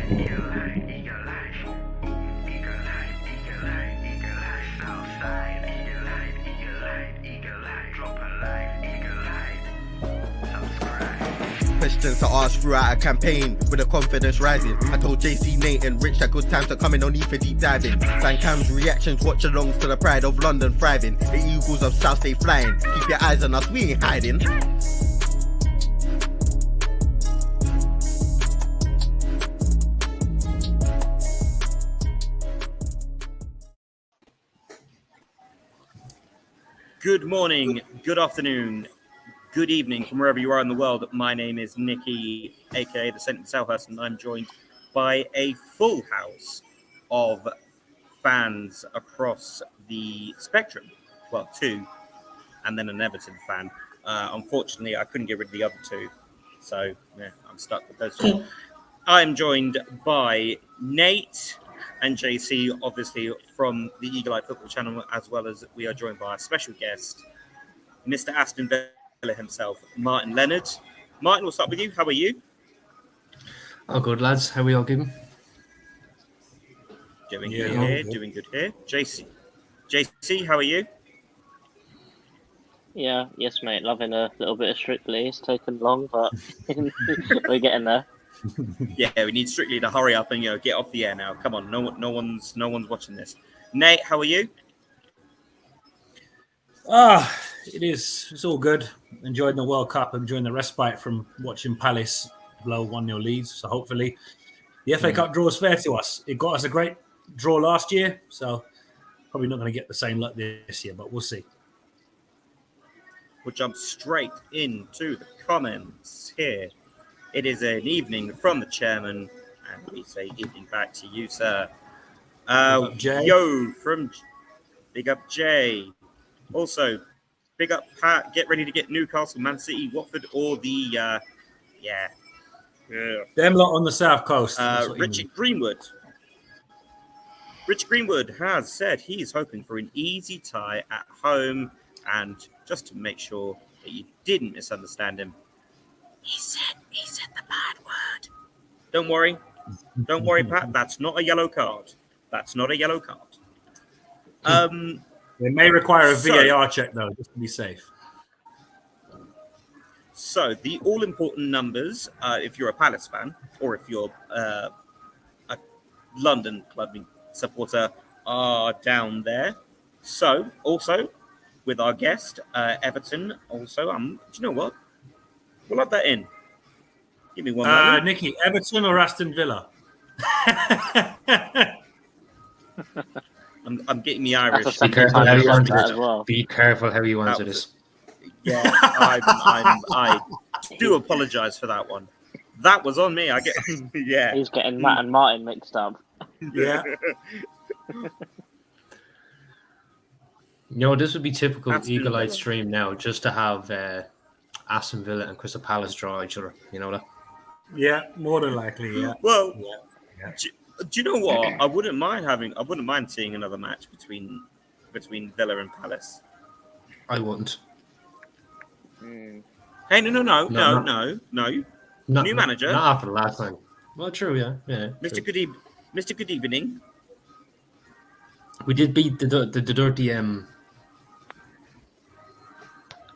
Questions to ask throughout a campaign with the confidence rising. I told JC, Nate and Rich that good times are coming, no need for deep diving. Van Cam's reactions, watch along to the pride of London thriving. The Eagles of South stay flying. Keep your eyes on us, we ain't hiding. Good morning, good afternoon, good evening from wherever you are in the world. My name is Nicky, aka the Saint of Selhurst, and I'm joined by a full house of fans across the spectrum. Well, two, and then an Everton fan. Unfortunately, I couldn't get rid of the other two, so yeah, I'm stuck with those two. I'm joined by Nate and JC, obviously from the Eagle Eye Football Channel, as well as we are joined by a special guest, Mr. Aston Villa himself, Martin Leonard. Martin, we'll start with you. How are you? Oh, good, lads. How are we all keeping? Doing good here. Doing good here. JC, how are you? Yeah, yes, mate. Loving a little bit of Strictly. It's taken long, but we're getting there. Yeah, we need Strictly to hurry up and get off the air now. Come on, no one's watching this. Nate, how are you? It's all good. Enjoying the World Cup, enjoying the respite from watching Palace blow 1-0 leads. So hopefully the FA Cup draw is fair to us. It got us a great draw last year, so probably not going to get the same luck this year, but we'll see. We'll jump straight into the comments here. It is an evening from the chairman, and we say evening back to you, sir. Yo, from Big Up Jay. Also, Big Up Pat. Get ready to get Newcastle, Man City, Watford, or the them lot on the south coast. Richard Greenwood. Richard Greenwood has said he's hoping for an easy tie at home, and just to make sure that you didn't misunderstand him, he said the bad word. Don't worry, Pat. That's not a yellow card. They may require a VAR check though, just to be safe. So the all-important numbers, if you're a Palace fan or if you're a London club supporter, are down there. So also with our guest Everton, also do you know what? We'll add that in. Give me one moment. Nicky, Everton or Aston Villa? I'm getting the Irish. Be careful how you answer this. Well. Be careful how you answer this. Yeah, I do apologise for that one. That was on me. Yeah. He's getting Matt and Martin mixed up. Yeah. This would be typical Eagle Eye stream now, just to have Aston Villa and Crystal Palace draw each other. You know that? Yeah, more than likely. Yeah. Well, yeah. Do you know what? I wouldn't mind seeing another match between Villa and Palace. I wouldn't. Hey, no. New manager. Not after the last time. Well, true, yeah. Mr. Good evening. We did beat the dirty.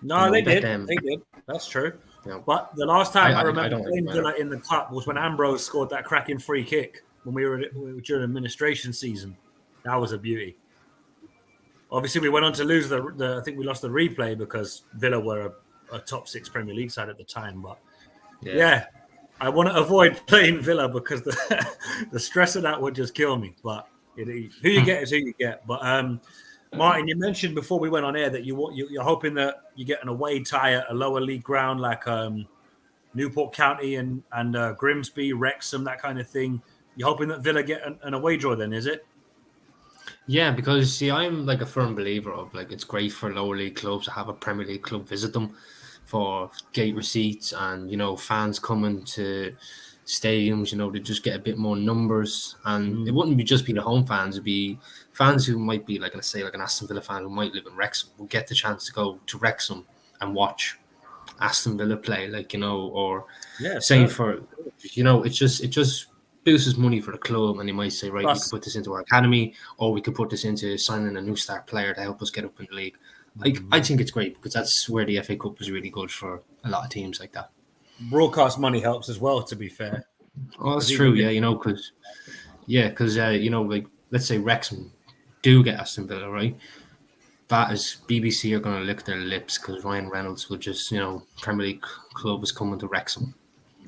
No, they did. They did. That's true. Yeah. But the last time I remember playing Villa in the cup was when Ambrose scored that cracking free kick when we were during administration season. That was a beauty. Obviously, we went on to lose I think we lost the replay because Villa were a top 6 Premier League side at the time. But yeah I want to avoid playing Villa because the stress of that would just kill me. But who you get is who you get. But Martin, you mentioned before we went on air that you're hoping that you get an away tie at a lower league ground like Newport County and Grimsby, Wrexham, that kind of thing. You're hoping that Villa get an away draw then, is it? Yeah, because see, I'm like a firm believer of it's great for lower league clubs to have a Premier League club visit them for gate receipts and fans coming to stadiums, to just get a bit more numbers. And it wouldn't just be the home fans, it'd be fans who might be like an Aston Villa fan who might live in Wrexham will get the chance to go to Wrexham and watch Aston Villa play, or same for, it just boosts money for the club, and they might say, right, we Plus, could put this into our academy, or we could put this into signing a new star player to help us get up in the league. I think it's great because that's where the FA Cup is really good for a lot of teams like that. broadcast money helps as well, to be fair. Oh, that's true. Yeah, because like let's say Wrexham do get Aston Villa, right? That is BBC are going to lick their lips because Ryan Reynolds will just Premier League club is coming to Wrexham.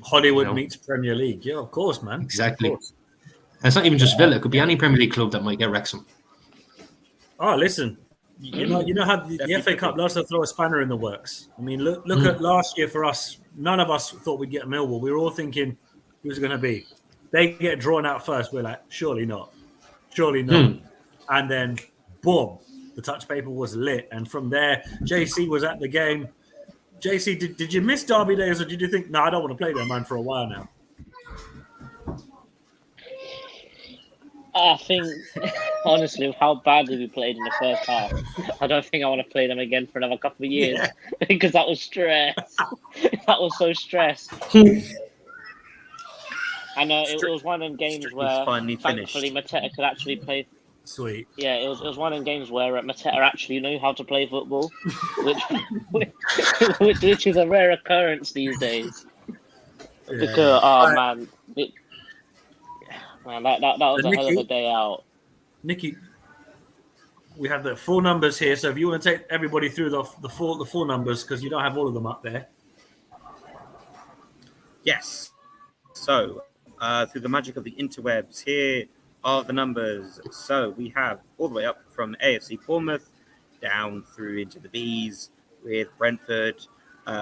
Hollywood meets Premier League. Yeah, of course, man. Exactly. Of course. And it's not even just Villa; it could be any Premier League club that might get Wrexham. Oh, listen. You know how the FA Cup loves to throw a spanner in the works. I mean, look at last year for us. None of us thought we'd get Millwall. We were all thinking who's it going to be. They get drawn out first. We're like, surely not, and then boom, the touch paper was lit, and from there, JC was at the game. JC, did you miss Derby days, or did you think, no, I don't want to play there, man, for a while now? I think, honestly, with how badly we played in the first half, I don't think I want to play them again for another couple of years because that was stress. That was so stress. I know it was one of them games where, thankfully, Mateta could actually play. Sweet. Yeah, it was one of them games where Mateta actually knew how to play football, which is a rare occurrence these days. Yeah. Because, man. Man, that was a hell of a day out. Nicky, we have the full numbers here, so if you want to take everybody through the full numbers, because you don't have all of them up there. Yes. So, through the magic of the interwebs, here are the numbers. So we have all the way up from AFC Bournemouth down through into the Bs with Brentford,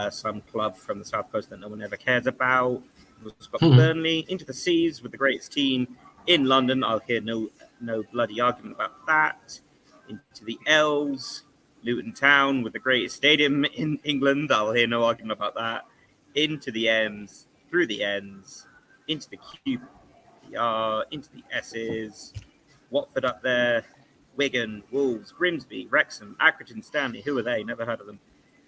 some club from the South Coast that no one ever cares about. We've got Burnley into the C's with the greatest team in London. I'll hear no bloody argument about that. Into the L's, Luton Town with the greatest stadium in England. I'll hear no argument about that. Into the M's, through the N's, into the QPR, into the S's, Watford up there, Wigan, Wolves, Grimsby, Wrexham, Accrington Stanley. Who are they? Never heard of them.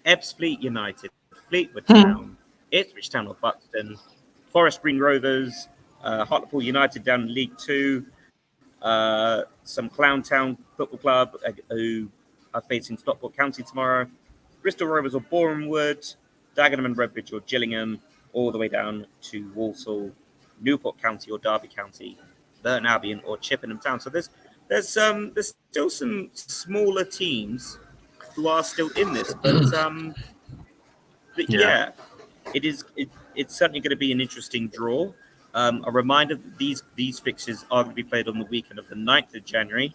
Ebbsfleet United, Fleetwood Town, Ipswich Town or Buxton, Forest Green Rovers, Hartlepool United down in League Two, some Clown Town Football Club who are facing Stockport County tomorrow, Bristol Rovers or Bournemouth, Dagenham and Redbridge or Gillingham, all the way down to Walsall, Newport County or Derby County, Burton Albion or Chippenham Town. So there's still some smaller teams who are still in this, but yeah, it's certainly going to be an interesting draw. A reminder that these fixtures are going to be played on the weekend of the 9th of January.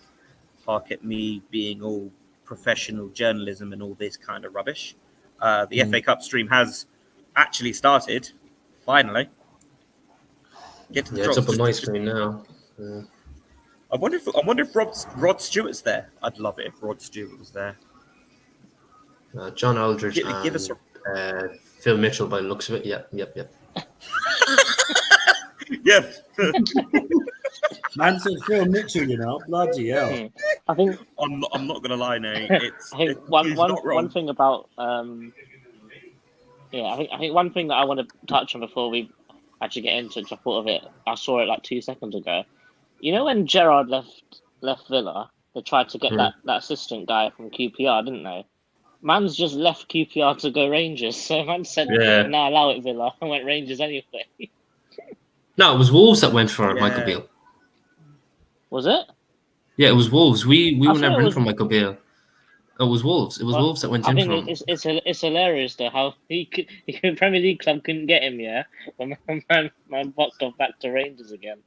Hark at me being all professional journalism and all this kind of rubbish. The FA Cup stream has actually started, finally. It's up on my screen now. I wonder if Rod Stewart's there. I'd love it if Rod Stewart was there. John Aldridge and Phil Mitchell by the looks of it. Yep. Yep. Man said Phil Mitchell, bloody hell. I think I'm not gonna lie, Nate. One thing about I think one thing that I want to touch on before we actually get into it, I thought of it. I saw it like 2 seconds ago. You know when Gerrard left Villa, they tried to get that assistant guy from QPR, didn't they? Man's just left QPR to go Rangers, so man said, "Nah, allow it, Villa." I went Rangers anyway. No, it was Wolves that went for Michael Beale. Was it? Yeah, it was Wolves. We were never in for Michael Beale. It was Wolves. It was Wolves that went in for him. It's hilarious though how he Premier League club couldn't get him. Yeah, when man boxed off back to Rangers again.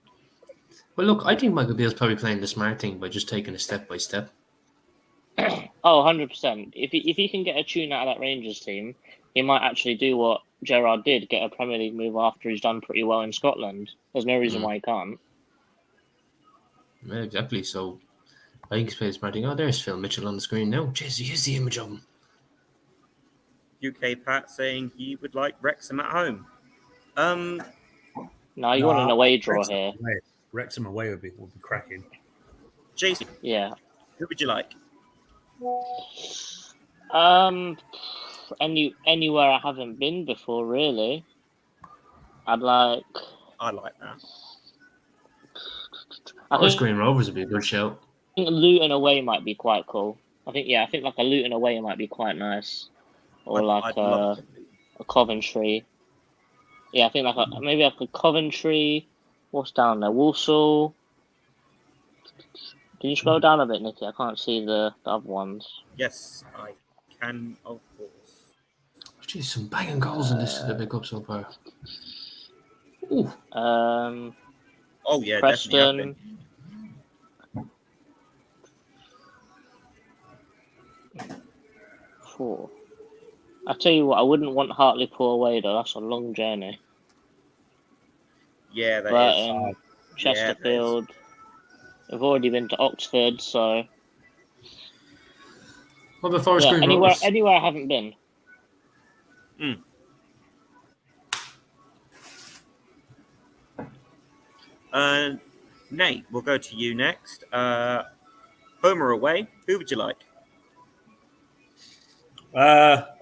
Well, look, I think Michael Beale's probably playing the smart thing by just taking it step by step. Oh, 100%. If he can get a tune out of that Rangers team, he might actually do what Gerrard did, get a Premier League move after he's done pretty well in Scotland. There's no reason why he can't. Yeah, exactly. So I think he's playing smart thing. Oh, there's Phil Mitchell on the screen now. Jeez, here's the image of him. UK Pat saying he would like Wrexham at home. No, you want an away draw here. Wrexham away would be cracking. JC, yeah. Who would you like? Anywhere I haven't been before, really. I like that. Forest Green Rovers would be a good shout. I think Luton away might be quite cool. I think like a Luton away might be quite nice, or a Coventry. Yeah, I think maybe like a Coventry. What's down there? Walsall. Can you scroll down a bit, Nicky? I can't see the other ones. Yes, I can, of course. Jeez, some banging goals in this to pick up so far. Ooh. Oh yeah, Preston. Four. I tell you what, I wouldn't want Hartlepool away though. That's a long journey. Yeah, that Burton, is. Chesterfield. We've already been to Oxford, so. What about Forest Green Rovers? Anywhere I haven't been. Nate, we'll go to you next. Home or away? Who would you like?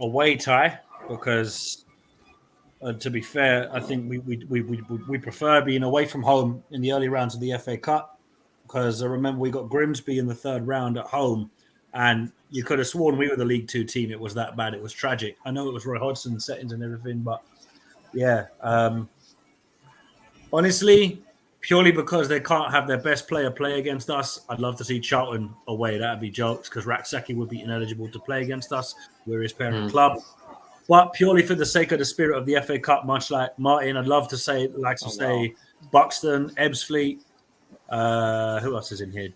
Away tie, because to be fair, I think we prefer being away from home in the early rounds of the FA Cup, because I remember we got Grimsby in the third round at home, and you could have sworn we were the League Two team. It was that bad. It was tragic. I know it was Roy Hodgson settings and everything, but yeah. Honestly, purely because they can't have their best player play against us, I'd love to see Charlton away. That'd be jokes, because Raksaki would be ineligible to play against us. We're his parent club. But purely for the sake of the spirit of the FA Cup, much like Martin, I'd love to say Buxton, Ebbsfleet. Who else is in here?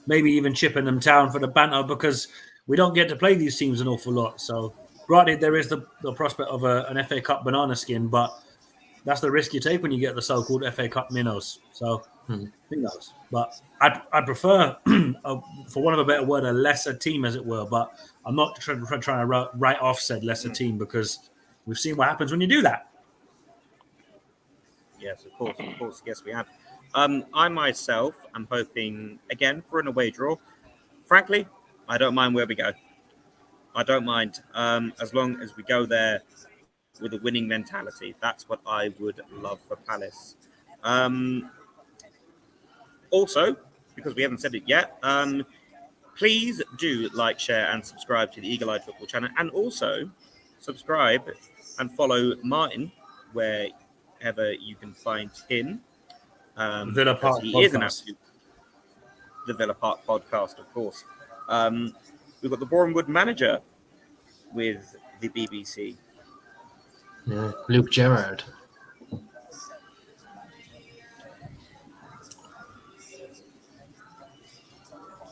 Maybe even Chippenham Town for the banter, because we don't get to play these teams an awful lot. So, granted, there is the prospect of an FA Cup banana skin, but that's the risk you take when you get the so-called FA Cup minnows. So, who knows? But I'd prefer, for want of a better word, a lesser team, as it were. But I'm not trying to write off said lesser team, because we've seen what happens when you do that. Yes, of course. Yes, we have. I myself am hoping, again, for an away draw. Frankly, I don't mind where we go. I don't mind. As long as we go there with a winning mentality. That's what I would love for Palace. Also, because we haven't said it yet, please do like, share, and subscribe to the Eagle Eyed Football channel. And also, subscribe and follow Martin wherever you can find him. Villa Park he podcast. Is an absolute... The Villa Park podcast, of course. We've got the Bournemouth manager with the BBC. Yeah, Luke Gerrard.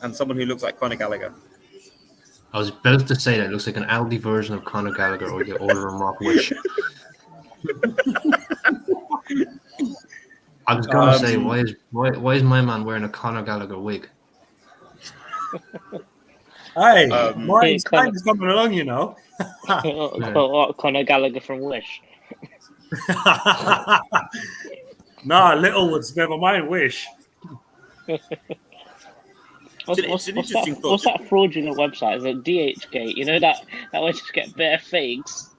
And someone who looks like Conor Gallagher. I was about to say that it looks like an Aldi version of Conor Gallagher, or you order a Rock Wish. I was going to say, why is my man wearing a Conor Gallagher wig? Hey, Martin's kind is coming along, you know. Conor Gallagher from Wish. Nah, Littlewood's never mind Wish. What's that fraudulent website? Is it DHgate? You know that way to get better fakes.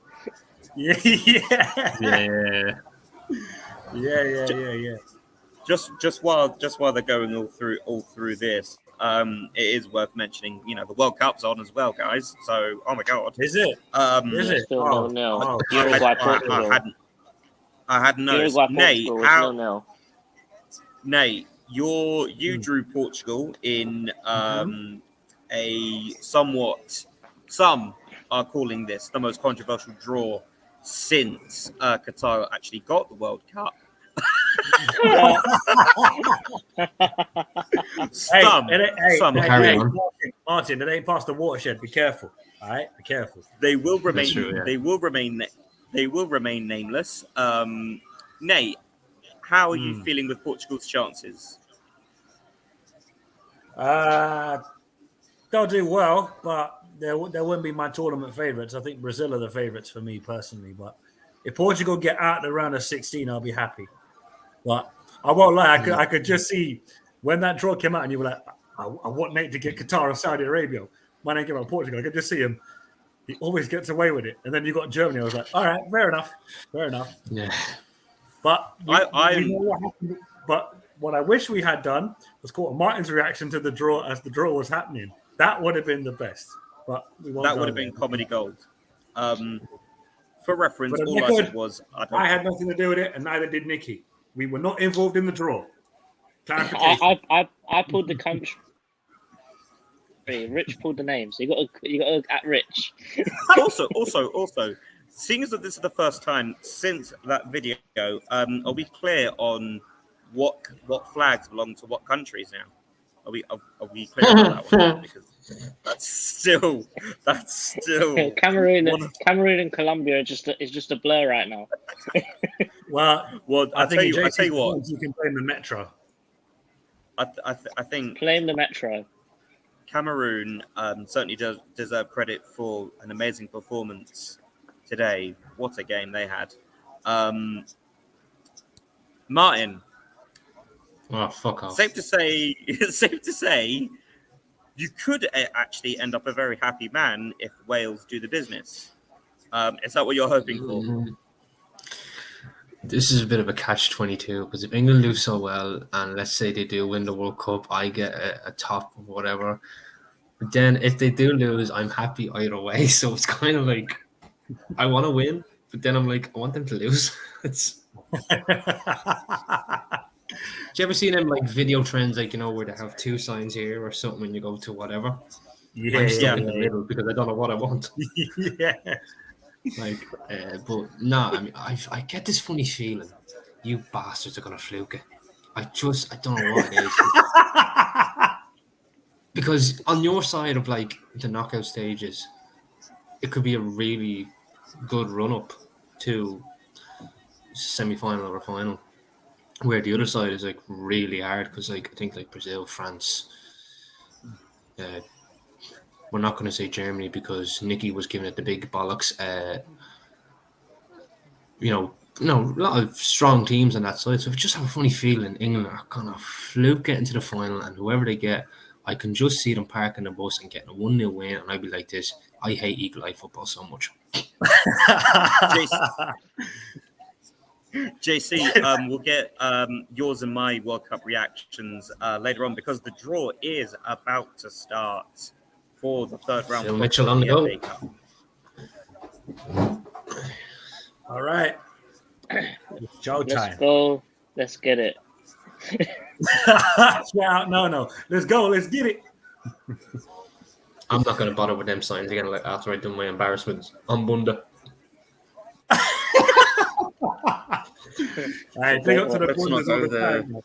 Yeah. Just while they're going all through this, it is worth mentioning, the World Cup's on as well, guys. So, oh my God, is it? Is it? Still nil. I had noticed. Nate, you drew Portugal in a somewhat. Some are calling this the most controversial draw since Qatar actually got the World Cup. Martin, it ain't past the watershed. Be careful. All right, be careful. They will remain. True, yeah. They will remain nameless. Nate, how are you feeling with Portugal's chances? They'll do well, but there wouldn't be my tournament favourites. I think Brazil are the favourites for me personally. But if Portugal get out the round of 16, I'll be happy. But I won't lie, I could just see when that draw came out and you were like, I want Nate to get Qatar and Saudi Arabia. My name came out Portugal. I could just see him. He always gets away with it. And then you got Germany. I was like, all right, fair enough. Yeah. But we know what happened. But what I wish we had done was caught Martin's reaction to the draw as the draw was happening. That would have been the best. But we won't. That would have been comedy gold. For reference, For the all I record, said was I had nothing to do with it, and neither did Nicky. We were not involved in the draw. Clarification. I pulled the country. Rich pulled the name, so you got to at Rich. also, seeing as that this is the first time since that video, are we clear on what flags belong to what countries now? Are we clear on that one? Because that's still Cameroon and Colombia is just a blur right now. well, I tell you what, you can blame the Metro. I think blame the Metro. Cameroon certainly does deserve credit for an amazing performance today. What a game they had. Martin. Oh, fuck off. Safe to say, you could actually end up a very happy man if Wales do the business. Is that what you're hoping for? This is a bit of a catch-22 because if England do so well and let's say they do win the World Cup, I get a top or whatever. But then if they do lose, I'm happy either way. So it's kind of like I want to win, but then I'm like I want them to lose. It's. Do you ever see them like video trends, like where they have two signs here or something when you go to whatever? Yeah, I'm stuck in the middle because I don't know what I want. Yeah. But no, I mean, I get this funny feeling. You bastards are gonna fluke it. I don't know what it is. Because on your side of like the knockout stages, it could be a really good run up to semi-final or final. Where the other side is like really hard because like I think like Brazil, France, we're not going to say Germany because Nicky was giving it the big bollocks. A lot of strong teams on that side. So I just have a funny feeling England are going to fluke get into the final, and whoever they get, I can just see them parking the bus and getting a 1-0 win, and I'd be like this. I hate Eagle Eye football so much. JC, we'll get yours and my World Cup reactions later on because the draw is about to start for the third round. Phil Mitchell on the go. All right. It's Joe time. Let's go. Let's get it. No. Let's go. Let's get it. I'm not going to bother with them signs again like after I've done my embarrassments on Bunda. All right, big up to the Bundas all the time.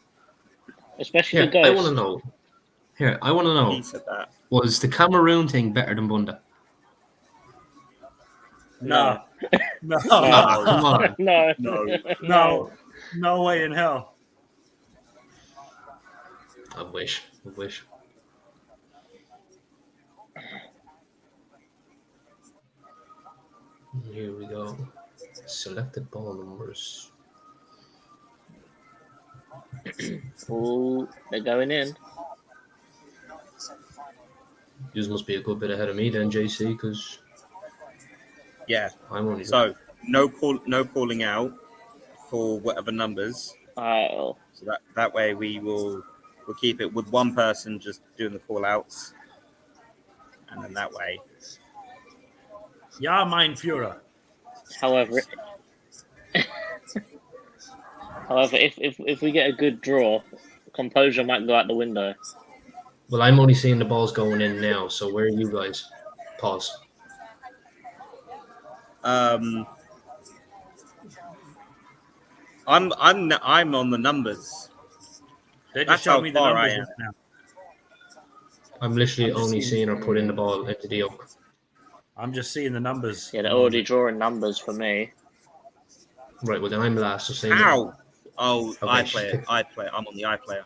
Especially the guys. guys. I want to know. He said that. Was the Cameroon thing better than Bunda? No. Come on. No way in hell. I wish. Here we go. Selected ball numbers. Oh, they're going in. You must be a good bit ahead of me then, JC, because I'm only no calling out for whatever numbers. Oh. So that way we'll keep it with one person just doing the call outs, and then that way. Ja, mein Führer. However, if we get a good draw, composure might go out the window. Well, I'm only seeing the balls going in now. So where are you guys? Pause. I'm on the numbers. That's how me the numbers I am. now. I'm literally only seeing her put in the ball into the oak. I'm just seeing the numbers. Yeah, they're already drawing numbers for me. Right, well then I'm last. So saying Ow! Oh, okay, iPlayer. I'm on the iPlayer.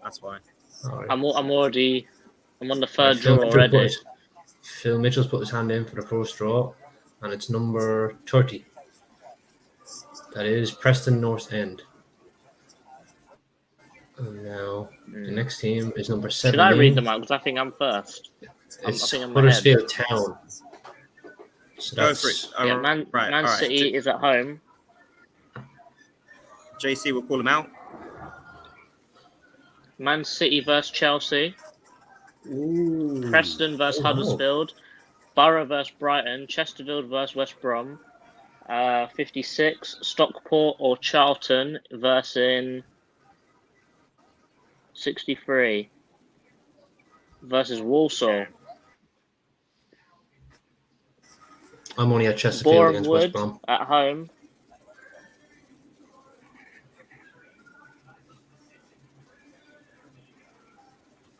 That's why. Right. I'm on the third draw already. Phil Mitchell's put his hand in for the first draw, and it's number 30. That is Preston North End. And now the next team is number 7. Should I read them out? Because I think I'm first. It's I think I'm Huddersfield Town. So Go for it. Yeah, Man City is at home. JC will call him out. Man City versus Chelsea. Ooh. Preston versus Huddersfield. Borough versus Brighton. Chesterfield versus West Brom. 56. Stockport or Charlton versus 63 versus Walsall. I'm only at Chesterfield against West Bournemouth Brom. at home.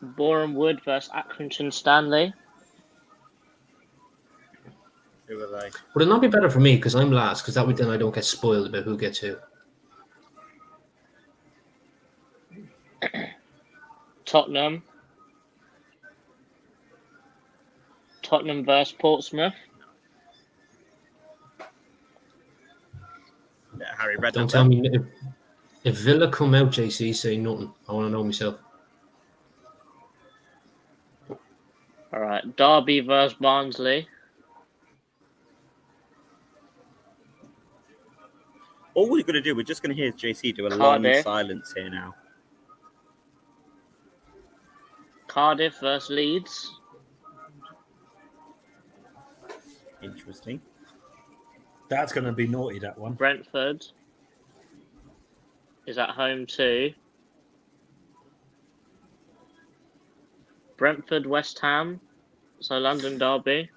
Bournemouth versus Accrington Stanley. Who are they? Would it not be better for me because I'm last? Because that way then I don't get spoiled about who gets who. Tottenham versus Portsmouth. Yeah, Harry Redknapp. Don't tell me if Villa come out, JC, say nothing. I want to know myself. All right, Derby versus Barnsley. All we're going to do, we're just going to hear JC do a Cardiff. long silence here now. Cardiff versus Leeds. Interesting. That's going to be naughty, that one. Brentford is at home too. Brentford, West Ham. So London derby.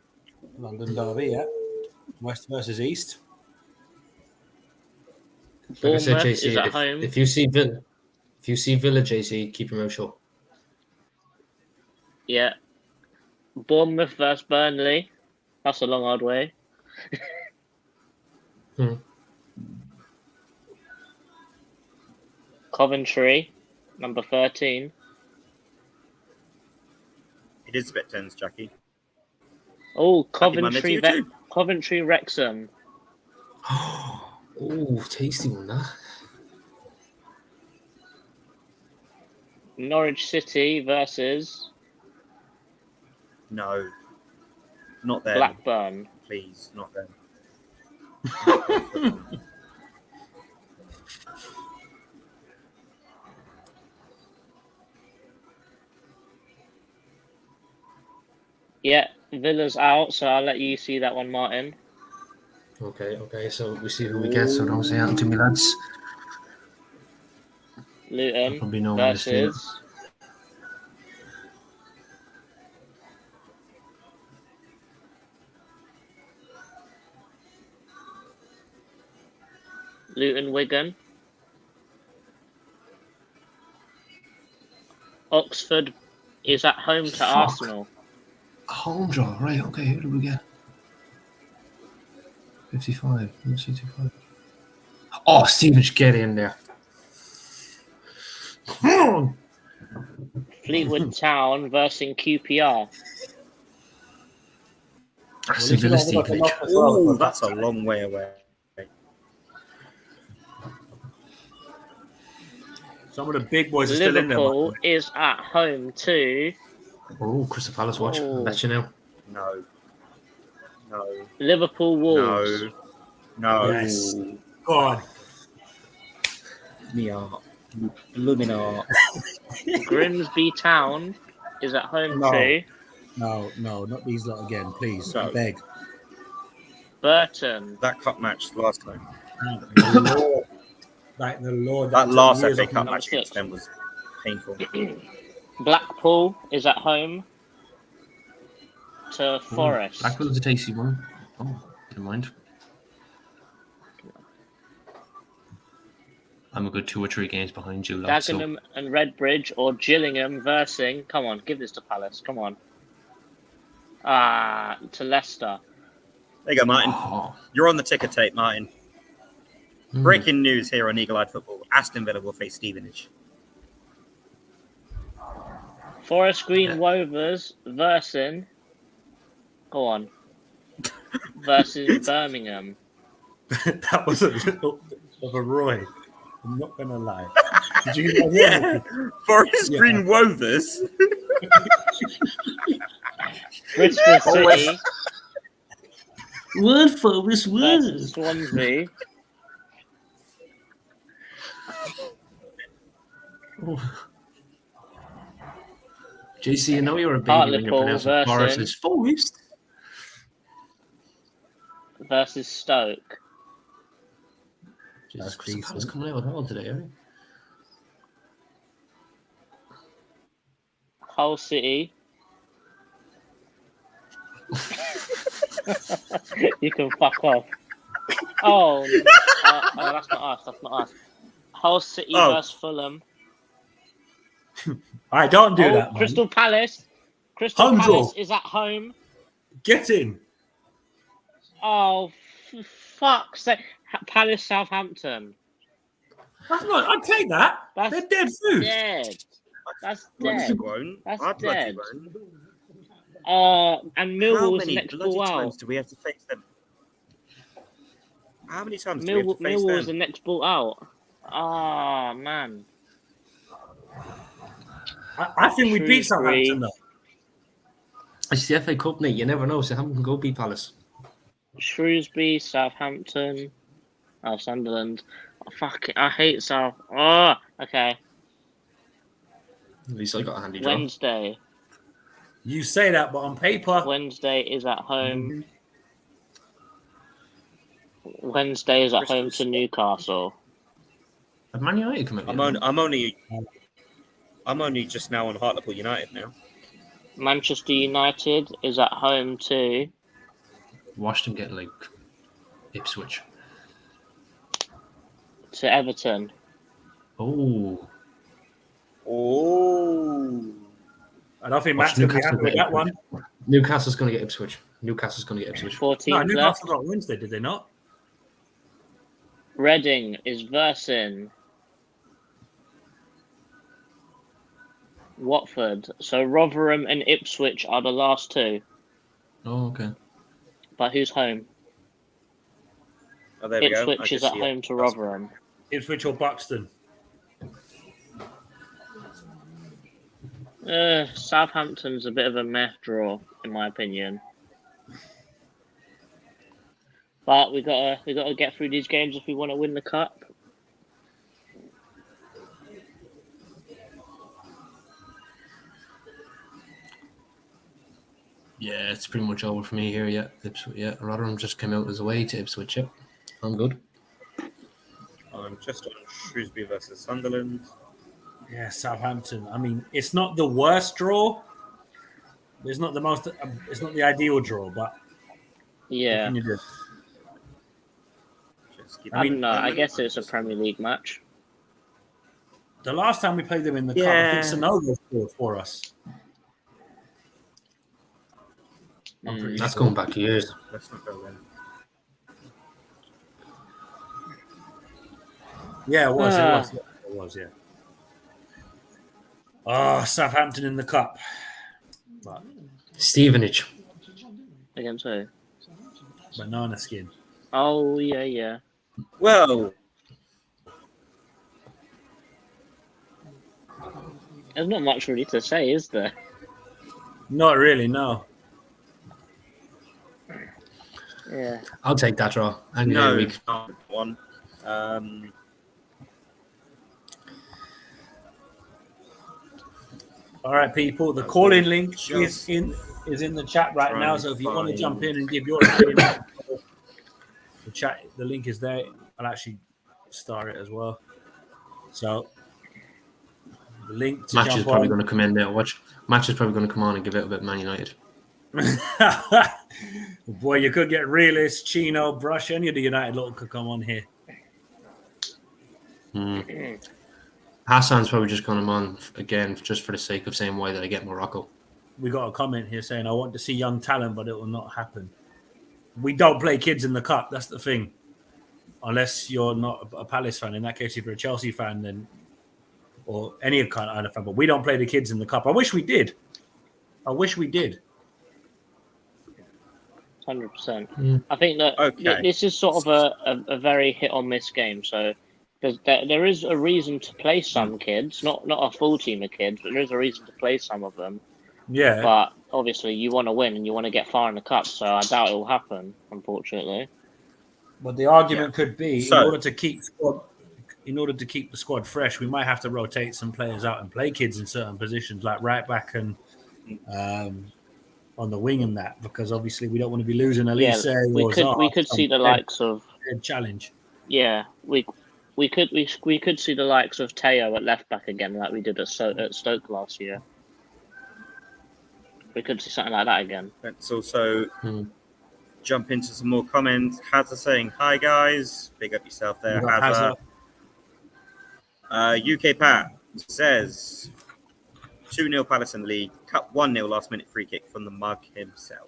London derby, yeah. West versus East. Like I said, Bournemouth JC, is at home. if you see Villa, JC, keep your mouth shut. Yeah. Bournemouth versus Burnley. That's a long hard way. Coventry, number 13. It is a bit tense, Jackie. Oh, Happy Monday to you too. Coventry Wrexham. Oh, tasty one, that. Norwich City versus No. Not them. Blackburn. Please, not them. Yeah, Villa's out, so I'll let you see that one, Martin. Okay. So we see who we get. So don't say anything to me, lads. Luton versus Luton Wigan. Oxford is at home to Arsenal. A home draw, right? Okay, who do we get? 55. Let's see, 55. Oh, Steven, get in there. Fleetwood Town versus QPR. That's a Villa Steve. Ooh, that's a long way away. Some of the big boys are still in there. Liverpool is at home to... Oh, Crystal Palace watch. I'll bet you now. No. Liverpool Wolves. No. Yes. God. Me are. Luminar. Grimsby Town is at home No. to... No, not these lot again, please. No. I beg. Burton. That cup match last time. Like the Lord. That last years FA off Cup my- match against them was painful. Blackpool is at home to Forest. Blackpool's a tasty one. Oh, never mind. I'm a good 2 or 3 games behind you, lads. Dagenham and Redbridge or Gillingham versus... Come on, give this to Palace. Come on. To Leicester. There you go, Martin. Oh. You're on the ticker tape, Martin. Breaking news here on Eagle Eyed Football. Aston Villa will face Stevenage. Forest Green Rovers versus... Go on. Versus Birmingham. That was a little bit of a Roy. I'm not going to lie. Did you hear that? Forest Green Rovers. Bristol City Word for this versus Swansea. JC, you know you're a baby when you're pronouncing Forest's Forest. Versus Stoke. Jesus, Crystal Palace coming out with all today, are Hull City. You can fuck off. Oh, that's not us. Hull City versus Fulham. I don't do that. Crystal Palace. Crystal Palace is at home. Get in. Oh, fuck's sake. Palace Southampton. That's not. I'd take that. They're dead food. Dead. That's dead. That's dead. And Millwall's the next ball out. How many times do we have to face them? How many times do we have to face them? Millwall's the next ball out. Oh, man. I think we beat Southampton, though. It's the FA Cup, mate. You never know. Southampton can go beat Palace. Shrewsbury, Southampton, Sunderland. Oh, fuck it. I hate South. Oh, okay. At least I got a handy job. Wednesday. You say that, but on paper. Wednesday is at home. Wednesday is at home to Newcastle. Have Man United come in? I'm only just now on Hartlepool United now. Manchester United is at home to. Watched them get like Ipswich. To Everton. Oh. I don't think Matt's going to be happy with that one. Newcastle's going to get Ipswich. 14 no, Newcastle got Wednesday, did they not? Reading is versing Watford. So Rotherham and Ipswich are the last two. Oh, okay. But who's home? Oh, there we go. Ipswich is at home to Rotherham. Ipswich or Buxton? Southampton's a bit of a meh draw, in my opinion. But we gotta get through these games if we want to win the cup. Yeah, it's pretty much over for me here. Yeah, Ipswich. Yeah, Rotherham just came out as away to Ipswich. Yep, I'm good. I'm just on Shrewsbury versus Sunderland. Yeah, Southampton. I mean, it's not the worst draw. It's not the most. It's not the ideal draw, but yeah. What can you do? I don't know. I guess it's a Premier League match. The last time we played them in the cup, I think Sanogo scored for us. That's going back years. Let's not go then. Yeah, it was. Yeah. Oh, Southampton in the cup. But Stevenage. Against who? Banana skin. Oh, yeah. Well, there's not much really to say, is there? Not really, no. Yeah. I'll take that draw. no, not one. All right, people. The call-in link is in the chat right now. So if you want to jump in and give your opinion, the link is there. I'll actually start it as well. So the link to Match is probably going to come in there. Match is probably going to come on and give it a bit Man United. Boy, you could get Realist, Chino, Brush, any of the United lot could come on here. Hassan's probably just going to come on again just for the sake of saying why did I get Morocco. We got a comment here saying I want to see young talent, but it will not happen. We don't play kids in the cup. That's the thing. Unless you're not a Palace fan. In that case, if you're a Chelsea fan, then or any kind of fan, but we don't play the kids in the cup. I wish we did. 100%. I think that this is sort of a very hit or miss game. So there is a reason to play some kids, not a full team of kids, but there is a reason to play some of them. Yeah. But obviously, you want to win and you want to get far in the cup, so I doubt it will happen, unfortunately. But the argument could be in order to keep in order to keep the squad fresh, we might have to rotate some players out and play kids in certain positions, like right back and on the wing and that, because obviously we don't want to be losing Elise we could see the likes of challenge. Yeah, we could see the likes of Teo at left back again, like we did at Stoke last year. We could see something like that again. Let's also jump into some more comments. Hazza saying, "Hi guys, big up yourself there, Hazza." UK Pat says 2-0 Palace in the league. Cut 1-0 last minute free kick from the mug himself.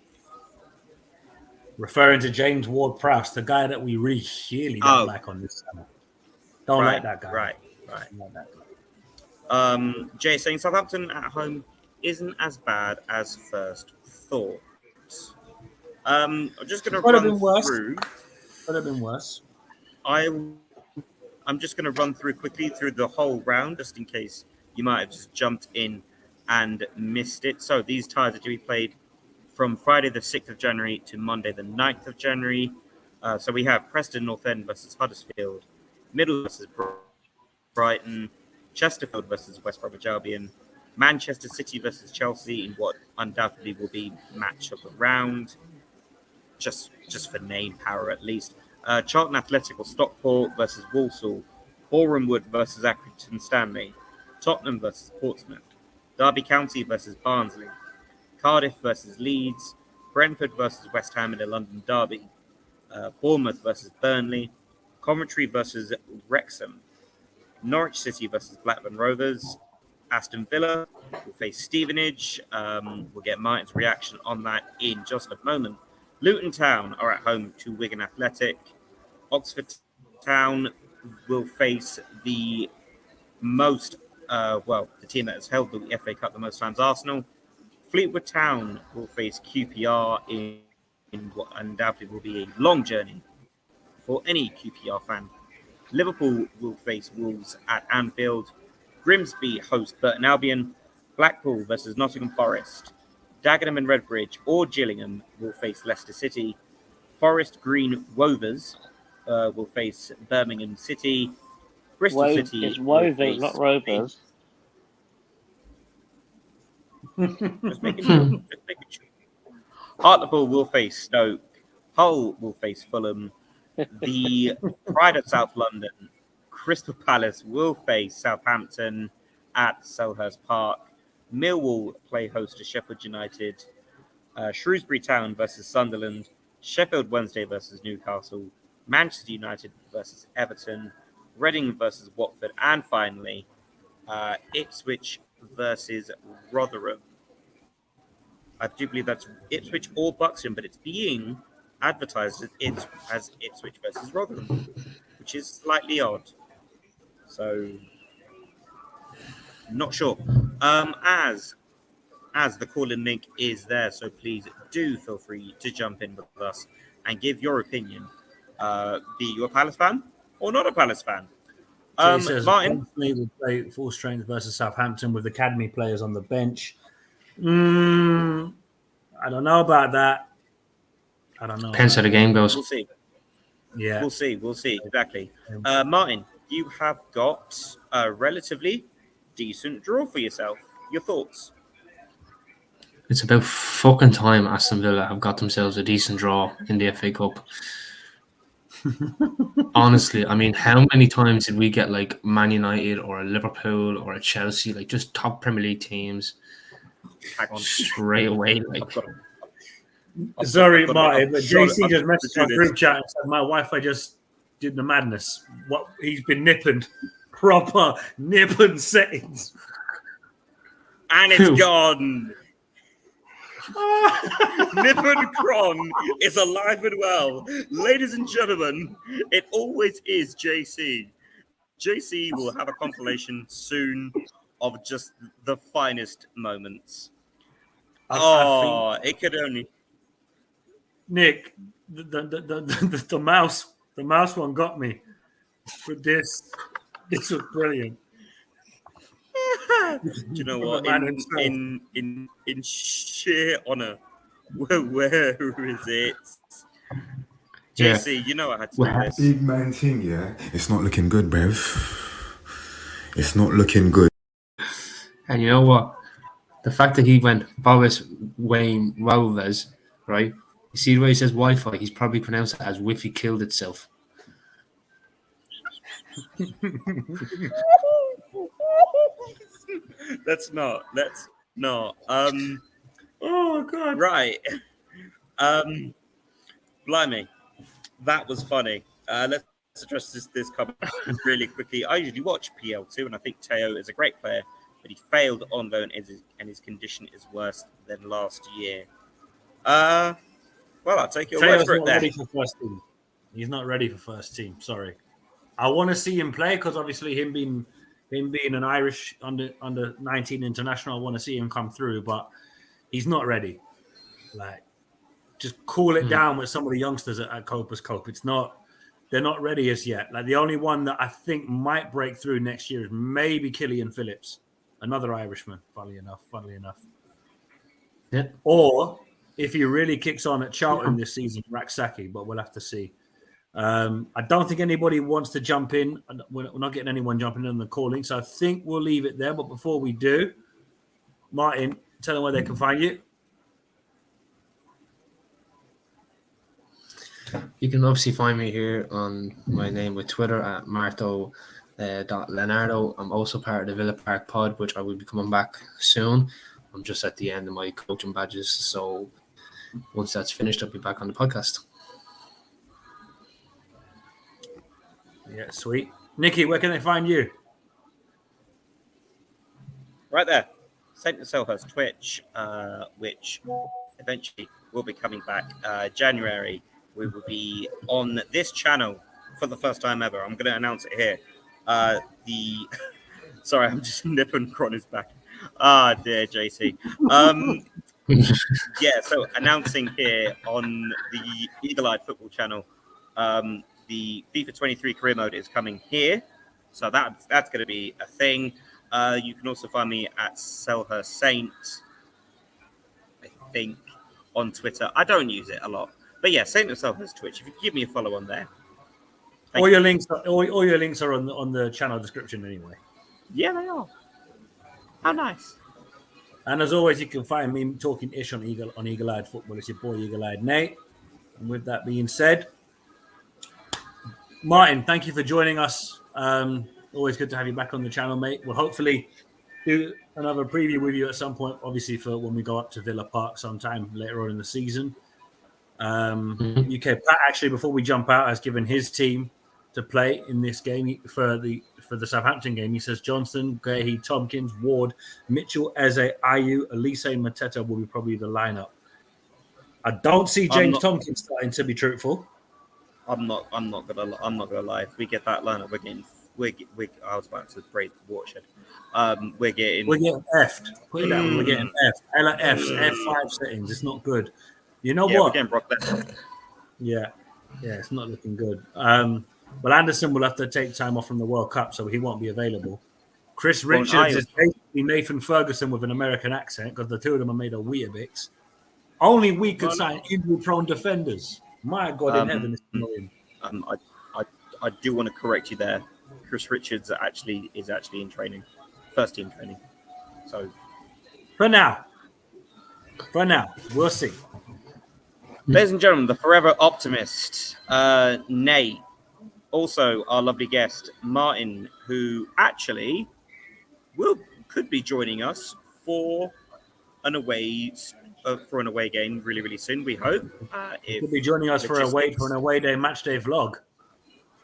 Referring to James Ward-Prowse, the guy that we really don't like on this channel. Don't like that guy. Right. Jay saying Southampton at home isn't as bad as first thought. I'm just going to run through. Could have been worse. I'm just going to run quickly through the whole round, just in case you might have just jumped in and missed it. So these ties are to be played from Friday the 6th of January to Monday the 9th of January. So we have Preston North End versus Huddersfield, Middle versus Brighton, Chesterfield versus West Bromwich Albion, Manchester City versus Chelsea in what undoubtedly will be match of the round, just for name power at least. Charlton Athletic or Stockport versus Walsall, Boreham Wood versus Accrington Stanley, Tottenham versus Portsmouth, Derby County versus Barnsley, Cardiff versus Leeds, Brentford versus West Ham in a London derby, Bournemouth versus Burnley, Coventry versus Wrexham, Norwich City versus Blackburn Rovers, Aston Villa will face Stevenage. We'll get Martin's reaction on that in just a moment. Luton Town are at home to Wigan Athletic. Oxford Town will face the team that has held the FA Cup the most times, Arsenal. Fleetwood Town will face QPR in what undoubtedly will be a long journey for any QPR fan. Liverpool will face Wolves at Anfield. Grimsby host Burton Albion. Blackpool versus Nottingham Forest. Dagenham and Redbridge or Gillingham will face Leicester City. Forest Green Rovers will face Birmingham City. Bristol City is Rovers, not Rovers. Just making sure. Hartlepool will face Stoke. Hull will face Fulham. The Pride of South London, Crystal Palace will face Southampton at Selhurst Park. Millwall play host to Sheffield United. Shrewsbury Town versus Sunderland. Sheffield Wednesday versus Newcastle. Manchester United versus Everton. Reading versus Watford. And finally, Ipswich versus Rotherham. I do believe that's Ipswich or Buxton, but it's being advertised as Ipswich versus Rotherham, which is slightly odd. So, not sure. As the call-in link is there, so please do feel free to jump in with us and give your opinion. Be you a Palace fan or not a Palace fan? Says, Martin will play full strength versus Southampton with academy players on the bench. I don't know about that. I don't know. Depends how the game goes. We'll see. Yeah, we'll see exactly. Martin, you have got a relatively decent draw for yourself. Your thoughts? It's about fucking time Aston Villa have got themselves a decent draw in the FA Cup. Honestly, I mean, how many times did we get like Man United or a Liverpool or a Chelsea, like just top Premier League teams, straight away? Like, sorry, Martin, but JC just messaged our group chat and said my Wi-Fi just did the madness. What he's been nipping, proper nipping settings, and it's gone. Nippon Cron is alive and well. Ladies and gentlemen, it always is JC. JC will have a compilation soon of just the finest moments. It could only... Nick, the mouse one got me. But this was brilliant. Do you know what? In sheer honor, where is it? JC, you know I had to do this. Big man thing, yeah. It's not looking good, bruv. It's not looking good. And you know what? The fact that he went Boris Wayne Roves, right? You see the way he says Wi-Fi, he's probably pronounced it as Wi-Fi killed itself. Let's not. Oh god. Right. Blimey. That was funny. Let's address this comment really quickly. I usually watch PL2 and I think Teo is a great player, but he failed on loan and his condition is worse than last year. Well, I'll take your word for it there. He's not ready for first team. Sorry. I want to see him play because obviously him being an Irish under 19 international, I want to see him come through, but he's not ready. Like, just cool it down with some of the youngsters at Copus Cope. They're not ready as yet. Like, the only one that I think might break through next year is maybe Killian Phillips, another Irishman, funnily enough. Yeah. Or if he really kicks on at Charlton this season, Raksaki, but we'll have to see. I don't think anybody wants to jump in. We're not getting anyone jumping in on the calling, so I think we'll leave it there. But before we do, Martin, tell them where they can find you. You can obviously find me here on my name with Twitter at Marto.Leonardo. I'm also part of the Villa Park pod, which I will be coming back soon. I'm just at the end of my coaching badges, so once that's finished, I'll be back on the podcast. Yeah, sweet. Nicky, where can they find you? Right there. St. Selhurst Twitch, which eventually will be coming back January. We will be on this channel for the first time ever. I'm going to announce it here. Sorry, I'm just nipping Cronny's back. Ah, dear JC. Yeah, so announcing here on the Eagle-Eyed Football channel, the FIFA 23 career mode is coming here. So that's going to be a thing. You can also find me at Selhurst Saint, I think, on Twitter. I don't use it a lot. But yeah, Saint of Selhurst Twitch. If you give me a follow on there. All your links are on the channel description anyway. Yeah, they are. How nice. And as always, you can find me talking ish on Eagle-Eyed Football. It's your boy Eagle-Eyed Nate. And with that being said, Martin, thank you for joining us. Always good to have you back on the channel, mate. We'll hopefully do another preview with you at some point, obviously for when we go up to Villa Park sometime later on in the season. UK Pat, actually, before we jump out, has given his team to play in this game for the Southampton game. He says Johnson, Gahey, Tompkins, Ward, Mitchell, Eze, Ayew, Elise, and Mateta will be probably the lineup. I don't see James Tompkins starting, to be truthful. I'm not gonna lie. If we get that lineup, I was about to break the watershed. We're getting effed. Put it down. We're getting effed. F5 settings. It's not good. You know what? We're getting Brock Lesnar. Yeah, it's not looking good. Well, Anderson will have to take time off from the World Cup, so he won't be available. Chris Richards is basically Nathan Ferguson with an American accent because the two of them are made of Weetabix. Only we could sign injury-prone defenders. My God in heaven, it's annoying. I do want to correct you there. Chris Richards is actually in training, first team training. So for now, we'll see. Ladies and gentlemen, the forever optimist, Nate, also our lovely guest, Martin, who actually could be joining us for an away game really, really soon, we hope. Could be joining us for an away day match day vlog,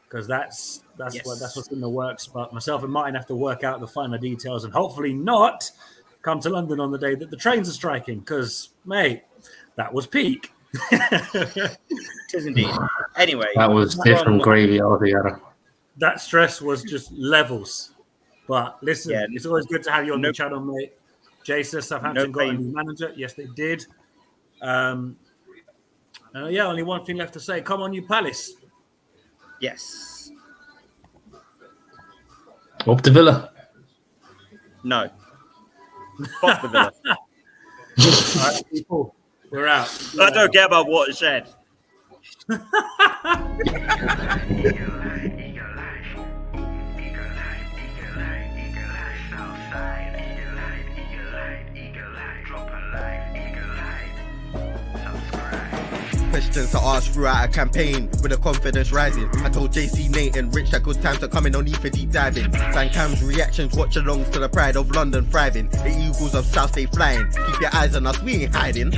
because that's what's in the works. But myself and Martin have to work out the final details and hopefully not come to London on the day that the trains are striking, because, mate, that was peak. It is indeed. Anyway, that was different gravy altogether. That stress was just levels. But listen, it's always good to have you on the channel, mate. Jason, Southampton got a new manager. Yes, they did. Only one thing left to say. Come on, you Palace. Yes. Up to Villa. No. Fuck the Villa. All right, people. We're out. I don't care about watershed. Questions to ask throughout a campaign with the confidence rising. I told JC Nate and Rich that good times are coming, no need for deep diving. Van Cam's reactions, watch alongs to the pride of London thriving. The Eagles of South stay flying. Keep your eyes on us, we ain't hiding.